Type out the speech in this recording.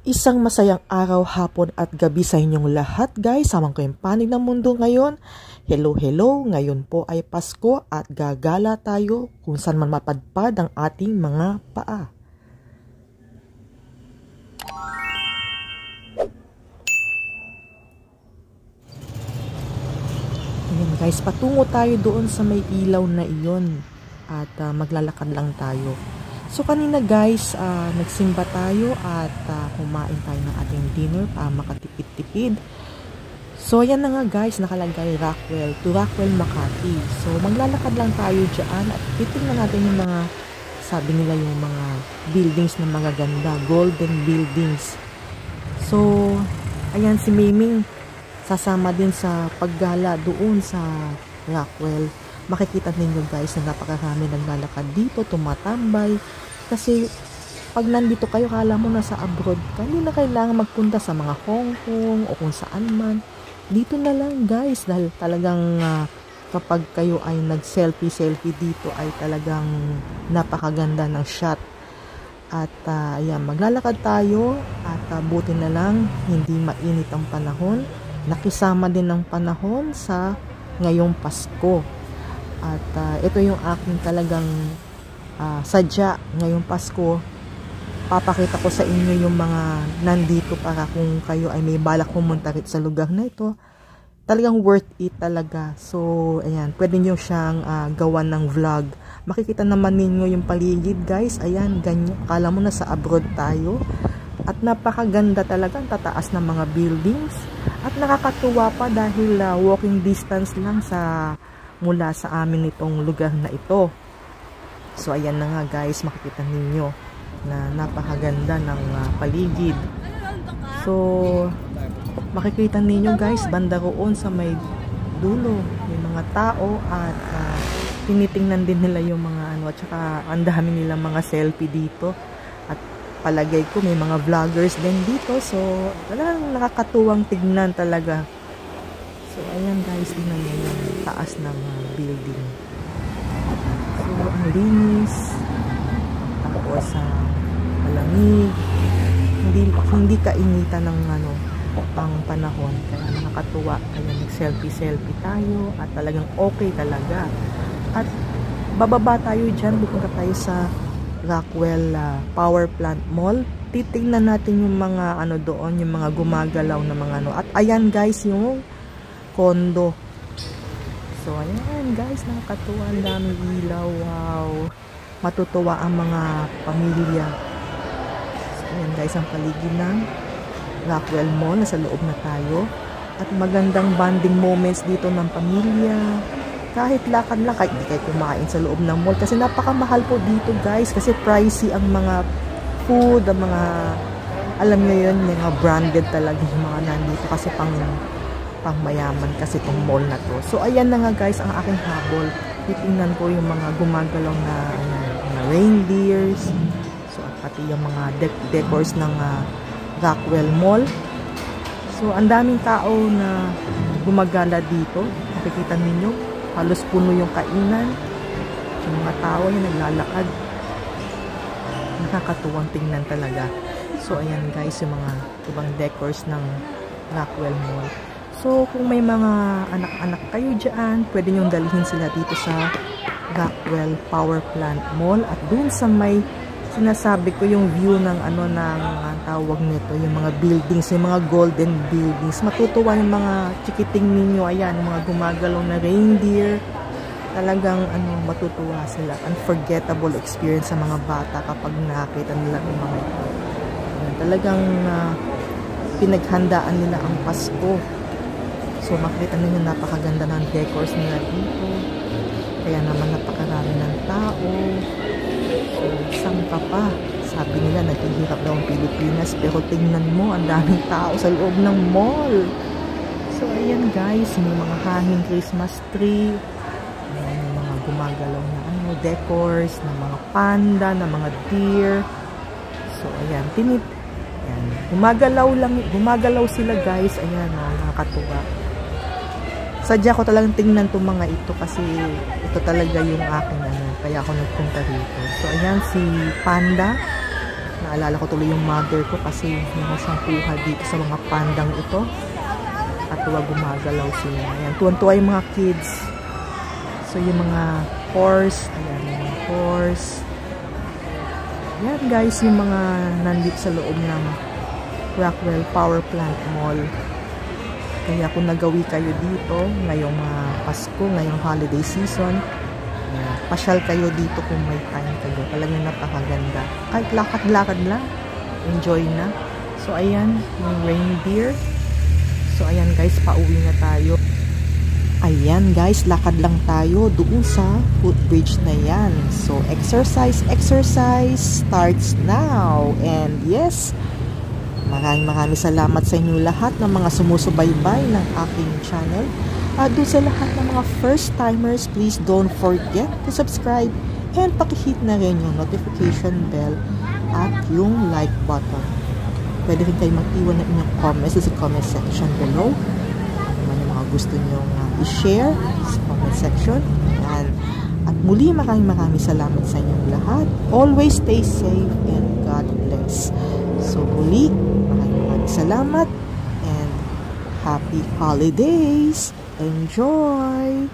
Isang masayang araw, hapon at gabi sa inyong lahat guys. Samang ko yung panig ng mundo ngayon. Hello, hello. Ngayon po ay Pasko at gagala tayo kung saan man mapadpad ang ating mga paa. Ayan guys, patungo tayo doon sa may ilaw na iyon at maglalakad lang tayo. So kanina guys, nagsimba tayo at kumain tayo ng ating dinner para makatipid-tipid. So ayan na nga guys, nakalagay Rockwell to Rockwell, Makati. So maglalakad lang tayo dyan at titingnan natin yung mga, sabi nila yung mga buildings na mga ganda, golden buildings. So ayan, si Miming sasama din sa paggala doon sa Rockwell. Makikita ninyo guys na napakarami naglalakad dito, tumatambay. Kasi pag nandito kayo, kala mo nasa abroad ka, hindi na kailangan magpunta sa mga Hong Kong o kung saan man. Dito na lang guys, dahil talagang kapag kayo ay nag-selfie dito ay talagang napakaganda ng shot. At ayan, maglalakad tayo at buti na lang hindi mainit ang panahon. Nakisama din ng panahon sa ngayong Pasko. At ito yung aking talagang sadya ngayong Pasko. Papakita ko sa inyo yung mga nandito para kung kayo ay may balak pumunta rin sa lugar na ito. Talagang worth it talaga. So, ayan, pwede nyo siyang gawan ng vlog. Makikita naman ninyo yung paligid guys. Ayan, ganyan. Akala mo na sa abroad tayo. At napakaganda talaga, ang tataas ng mga buildings. At nakakatuwa pa dahil walking distance lang mula sa amin itong lugar na ito. So ayan na nga guys, makikita ninyo na napakaganda ng paligid. So makikita ninyo guys, banda roon sa may dulo yung mga tao at tinitingnan din nila yung mga at saka ang dami nilang mga selfie dito. At palagay ko may mga vloggers din dito. So talagang nakakatuwang tignan talaga. So ayan guys, tingnan nyo yung taas ng building. So ang linis. Tapos malamig. Hindi kainitan ng pang panahon. Kaya nakakatuwa. Kaya nag-selfie tayo. At talagang okay talaga. At bababa tayo dyan. Pupunta tayo sa Rockwell Power Plant Mall. Titingnan natin yung mga doon. Yung mga gumagalaw na mga At ayan guys, yung kondo. So ayan guys, nakakatuwa, ang daming ilaw. Wow, matutuwa ang mga pamilya. So ayan guys, ang paligid ng Rockwell Mall. Nasa loob na tayo at magandang bonding moments dito ng pamilya. Kahit lakad lang, kahit hindi kayo kumain sa loob ng mall kasi napakamahal po dito guys, kasi pricey ang mga food, ang mga, alam nyo yun, mga branded talaga yung mga nandito kasi pang mayaman kasi itong mall na to. So ayan na nga guys ang aking habol. Titingnan ko yung mga gumagalaw na mga reindeers. So at pati yung mga decors ng Rockwell Mall. So ang daming tao na gumagala dito. Makikita ninyo, halos puno yung kainan. Yung mga tao yung naglalakad. Nakakatuwang tingnan talaga. So ayan guys, yung mga ibang decors ng Rockwell Mall. So, kung may mga anak-anak kayo dyan, pwede nyong dalhin sila dito sa Rockwell Power Plant Mall. At dun sa may sinasabi ko yung view ng tawag nito, yung mga buildings, yung mga golden buildings. Matutuwa yung mga chikiting ninyo. Ayan, yung mga gumagalaw na reindeer. Talagang matutuwa sila. Unforgettable experience sa mga bata kapag nakakita nila yung mga ito. Talagang pinaghandaan nila ang Pasko. So makikita ninyo napakaganda ng decors nila dito. Kaya naman napakarami ng tao. So isang pa. Sabi nila naghihirap daw ang Pilipinas, pero tingnan mo, ang daming tao sa loob ng mall. So ayan guys, may mga hanging Christmas tree. May mga gumagalaw na decors, na mga panda, na mga deer. So ayan, ayan, gumagalaw sila guys. Ayan, nakakatuwa. Sadya ko talagang tingnan itong mga ito kasi ito talaga yung aking kaya ako nagpunta dito. So ayan si Panda na Naalala ko tuloy yung mother ko kasi meron siyang kuha dito sa mga pandang ito. At huwag gumagalaw sila. Ayan, tuwan-tuwa yung mga kids. So, yung mga horse. Ayan, yung mga horse. Ayan guys, yung mga nandito sa loob ng Rockwell Power Plant Mall. Kaya kung nagawi kayo dito, ngayong Pasko, ngayong holiday season, pasyal kayo dito kung may time kayo. Talagang napakaganda. Kahit lakad-lakad lang, enjoy na. So, ayan, yung reindeer. So, ayan guys, pauwi na tayo. Ayan guys, lakad lang tayo doon sa footbridge na yan. So, exercise starts now. And yes, maraming salamat sa inyo lahat ng mga sumusubaybay ng aking channel. At doon sa lahat ng mga first timers, please don't forget to subscribe and pakihit na rin yung notification bell at yung like button. Pwede rin kayo mag-iwan ng inyong comments sa comment section below. Ano yung mga gusto nyo i-share sa comment section. Ayan. At muli maraming salamat sa inyong lahat. Always stay safe and God bless. So muli, maraming salamat and happy holidays! Enjoy!